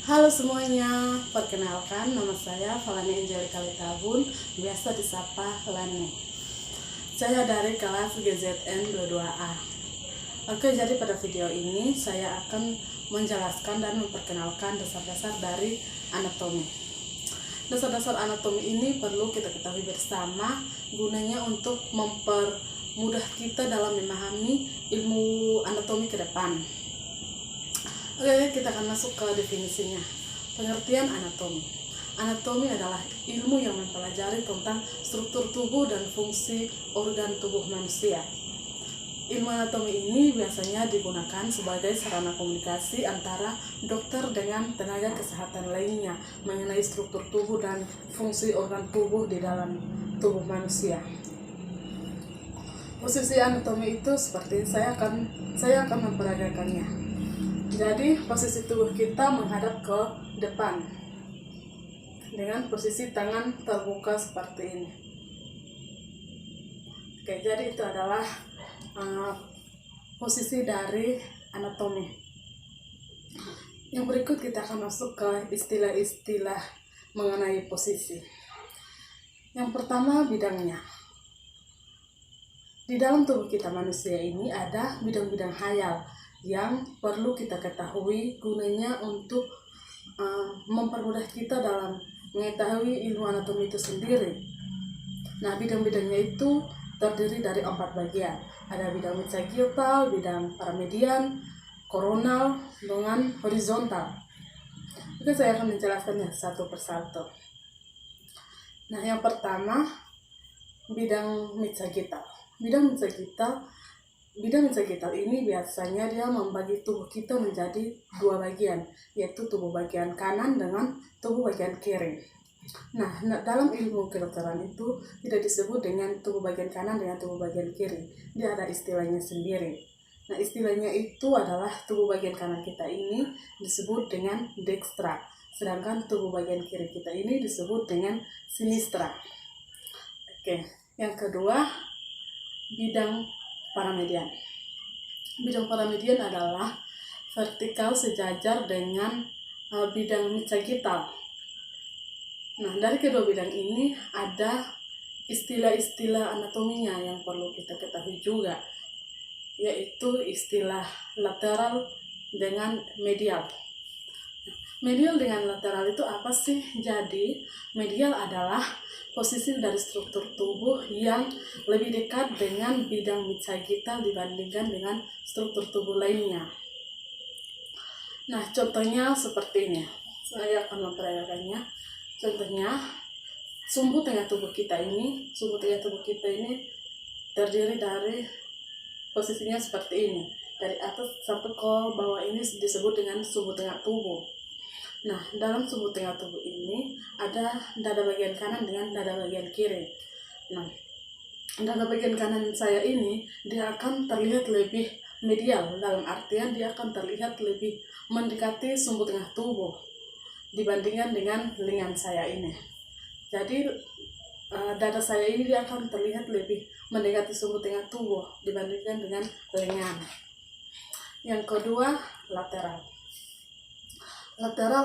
Halo semuanya, perkenalkan nama saya Falani Angelika Litabun, biasa disapa Lani. Saya dari kelas GZN 22A. Oke, jadi pada video ini saya akan menjelaskan dan memperkenalkan dasar-dasar dari anatomi. Dasar-dasar anatomi ini perlu kita ketahui bersama, gunanya untuk mempermudah kita dalam memahami ilmu anatomi ke depan. Oke, kita akan masuk ke definisinya. Pengertian anatomi. Anatomi adalah ilmu yang mempelajari tentang struktur tubuh dan fungsi organ tubuh manusia. Ilmu anatomi ini biasanya digunakan sebagai sarana komunikasi antara dokter dengan tenaga kesehatan lainnya mengenai struktur tubuh dan fungsi organ tubuh di dalam tubuh manusia. Posisi anatomi itu seperti saya akan memperagakannya. Jadi posisi tubuh kita menghadap ke depan dengan posisi tangan terbuka seperti ini. Oke, jadi itu adalah posisi dari anatomi. Yang berikut kita akan masuk ke istilah-istilah mengenai posisi. Yang pertama, bidangnya. Di dalam tubuh kita manusia ini ada bidang-bidang hayal yang perlu kita ketahui, gunanya untuk mempermudah kita dalam mengetahui ilmu anatomi itu sendiri. Nah, bidang-bidangnya itu terdiri dari 4 bagian. Ada bidang sagittal, bidang paramedian, koronal, dengan horizontal. Oke, saya akan menjelaskannya satu persatu. Nah, yang pertama, bidang sagittal. Bidang sagittal ini biasanya dia membagi tubuh kita menjadi 2 bagian, yaitu tubuh bagian kanan dengan tubuh bagian kiri. Nah, dalam ilmu kedokteran itu tidak disebut dengan tubuh bagian kanan dengan tubuh bagian kiri. Dia ada istilahnya sendiri. Nah, istilahnya itu adalah tubuh bagian kanan kita ini disebut dengan dextra, sedangkan tubuh bagian kiri kita ini disebut dengan sinistra. Oke, yang kedua, bidang paramedian. Bidang paramedian adalah vertikal sejajar dengan bidang sagittal. Nah, dari kedua bidang ini ada istilah-istilah anatominya yang perlu kita ketahui juga, yaitu istilah lateral dengan medial. Medial dengan lateral itu apa sih? Jadi, medial adalah posisi dari struktur tubuh yang lebih dekat dengan bidang sagittal dibandingkan dengan struktur tubuh lainnya. Nah, contohnya seperti ini. Saya akan memperagakannya. Contohnya, sumbu tengah tubuh kita ini terdiri dari posisinya seperti ini. Dari atas sampai ke bawah ini disebut dengan sumbu tengah tubuh. Nah, dalam sumbu tengah tubuh ini ada dada bagian kanan dengan dada bagian kiri. Nah, dada bagian kanan saya ini dia akan terlihat lebih medial, dalam artian dia akan terlihat lebih mendekati sumbu tengah tubuh dibandingkan dengan lengan saya ini. Jadi dada saya ini dia akan terlihat lebih mendekati sumbu tengah tubuh dibandingkan dengan lengan. Yang kedua, lateral. Lateral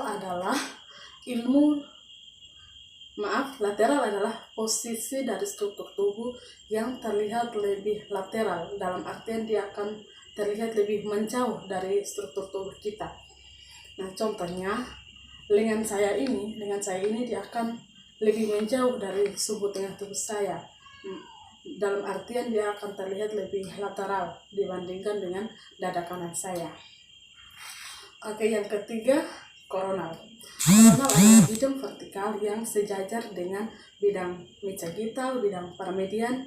adalah posisi dari struktur tubuh yang terlihat lebih lateral, dalam artian dia akan terlihat lebih menjauh dari struktur tubuh kita. Nah, contohnya lengan saya ini dia akan lebih menjauh dari sumbu tengah tubuh saya, dalam artian dia akan terlihat lebih lateral dibandingkan dengan dada kanan saya. Oke, yang ketiga, koronal. Koronal adalah bidang vertikal yang sejajar dengan bidang sagittal, bidang sagittal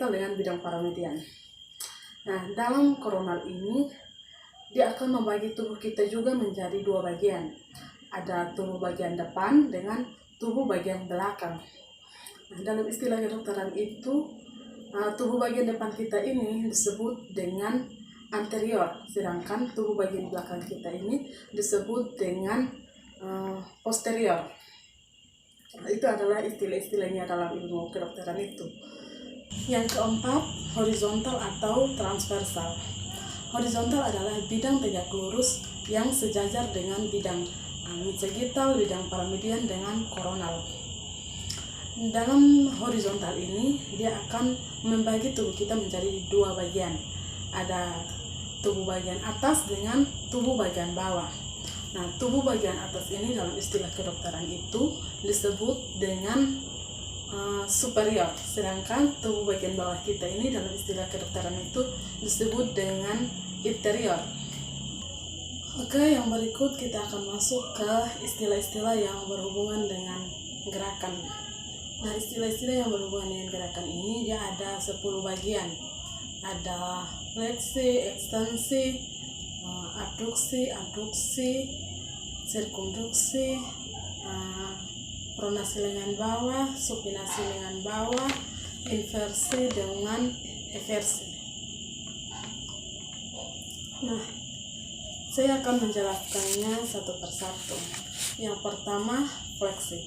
dengan bidang paramedian. Nah, dalam koronal ini dia akan membagi tubuh kita juga menjadi 2 bagian. Ada tubuh bagian depan dengan tubuh bagian belakang. Nah, dalam istilah kedokteran itu tubuh bagian depan kita ini disebut dengan anterior, sedangkan tubuh bagian belakang kita ini disebut dengan posterior. Itu adalah istilah-istilahnya dalam ilmu kedokteran itu. Yang keempat, horizontal atau transversal. Horizontal adalah bidang tegak lurus yang sejajar dengan bidang mid-sagittal, bidang paramedian dengan koronal. Dalam horizontal ini dia akan membagi tubuh kita menjadi dua bagian. Ada tubuh bagian atas dengan tubuh bagian bawah. Nah, tubuh bagian atas ini dalam istilah kedokteran itu disebut dengan superior, sedangkan tubuh bagian bawah kita ini dalam istilah kedokteran itu disebut dengan inferior. Oke, yang berikut kita akan masuk ke istilah-istilah yang berhubungan dengan gerakan. Nah, istilah-istilah yang berhubungan dengan gerakan ini dia ada 10 bagian. Ada fleksi, ekstensi, abduksi, sirkumduksi, pronasi lengan bawah, supinasi lengan bawah, inversi dengan eversi. Nah, saya akan menjelaskannya satu persatu. Yang pertama, fleksi.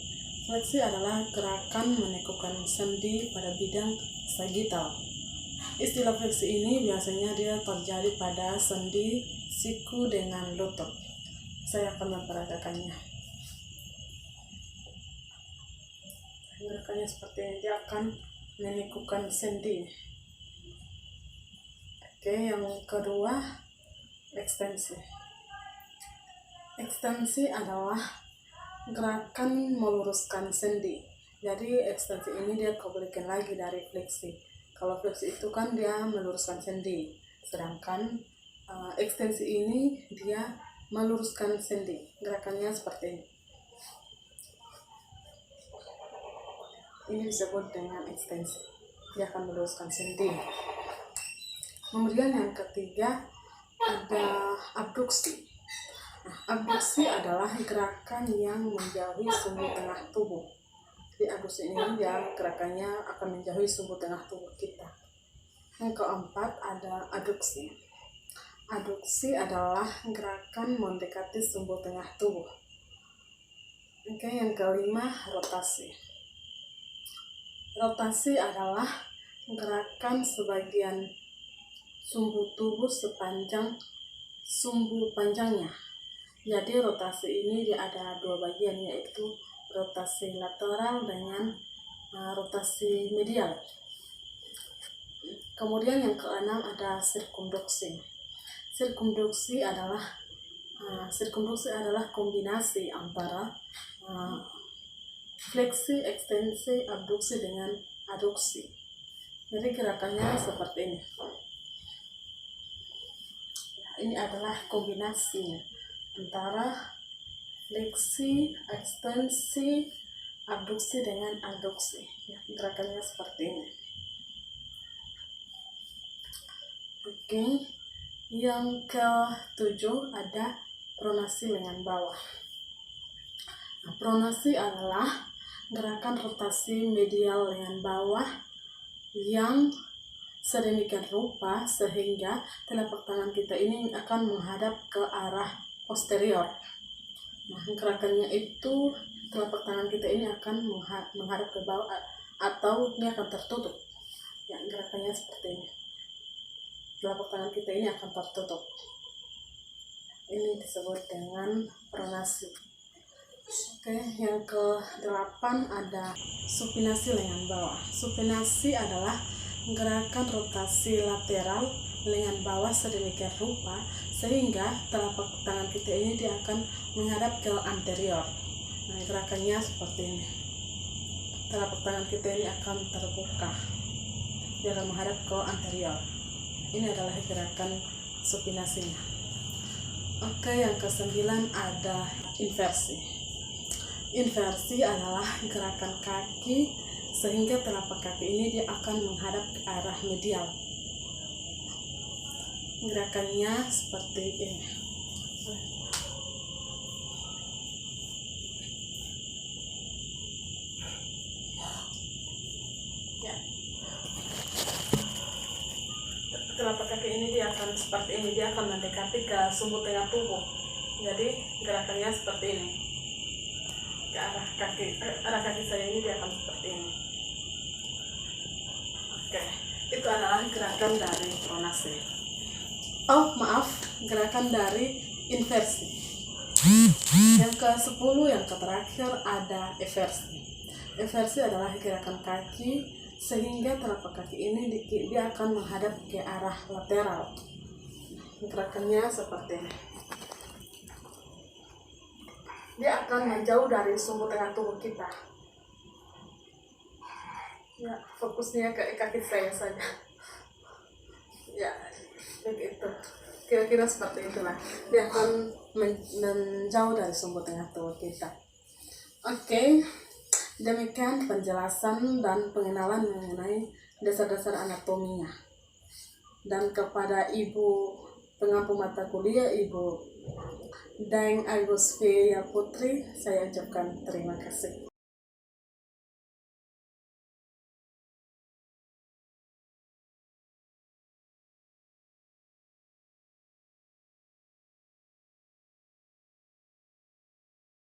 Fleksi adalah gerakan menekukan sendi pada bidang sagittal. Istilah fleksi ini biasanya dia terjadi pada sendi siku dengan lutut. Saya akan memperagakannya. Gerakannya seperti ini, dia akan menekukan sendi. Oke, yang kedua, ekstensi. Ekstensi adalah gerakan meluruskan sendi. Jadi ekstensi ini dia kebalikan lagi dari fleksi. Kalau fleksi itu kan dia meluruskan sendi, sedangkan ekstensi ini dia meluruskan sendi. Gerakannya seperti ini. Ini disebut dengan ekstensi. Dia akan meluruskan sendi. Kemudian yang ketiga ada abduksi. Nah, abduksi adalah gerakan yang menjauhi sumbu tengah tubuh. Di abduksi ini dia gerakannya akan menjauhi sumbu tengah tubuh kita. Yang keempat ada aduksi. Aduksi adalah gerakan mendekati sumbu tengah tubuh. Oke, yang kelima rotasi. Rotasi adalah gerakan sebagian sumbu tubuh sepanjang sumbu panjangnya. Jadi rotasi ini dia ada dua bagian, yaitu rotasi lateral dengan rotasi medial. Kemudian yang keenam ada sirkumduksi. Sirkumduksi adalah kombinasi antara fleksi, ekstensi, abduksi dengan aduksi. Jadi gerakannya seperti ini. Ini adalah kombinasi antara fleksi, ekstensi, abduksi dengan aduksi. Gerakannya seperti ini. Oke, yang ke-7 ada pronasi lengan bawah. Nah, pronasi adalah gerakan rotasi medial lengan bawah yang sedemikian rupa sehingga telapak tangan kita ini akan menghadap ke arah posterior. Nah, gerakannya itu telapak tangan kita ini akan menghadap ke bawah atau ini akan tertutup. Ya, gerakannya seperti ini. Telapak tangan kita ini akan tertutup. Ini disebut dengan pronasi. Oke, yang ke-8 ada supinasi lengan bawah. Supinasi adalah gerakan rotasi lateral lengan bawah sedemikian rupa sehingga telapak tangan kita ini dia akan menghadap ke anterior. Nah, gerakannya seperti ini. Telapak tangan kita ini akan terbuka. Dia akan menghadap ke anterior. Ini adalah gerakan supinasinya. Oke, yang ke-9 ada inversi. Inversi adalah gerakan kaki sehingga telapak kaki ini dia akan menghadap ke arah medial. Gerakannya seperti ini. Ya. Telapak kaki ini dia akan seperti ini, dia akan mendekati ke sumbu tengah tubuh. Jadi gerakannya seperti ini. Ke arah kaki saya ini dia akan seperti ini. Oke, itu adalah gerakan dari pronasi. Oh maaf, gerakan dari inversi. Yang ke-10 yang terakhir ada eversi. Eversi adalah gerakan kaki sehingga telapak kaki ini dia akan menghadap ke arah lateral. Gerakannya seperti ini. Dia akan menjauh dari sumbu tengah tubuh kita. Ya, fokusnya ke kaki saya saja. Ya, begitu. Kira-kira seperti itulah. Dia akan menjauh dari sumbu tengah tubuh kita. Oke, demikian penjelasan dan pengenalan mengenai dasar-dasar anatominya. Dan kepada Ibu pengampu mata kuliah, Ibu Daeng Agustia Putri, saya ucapkan terima kasih.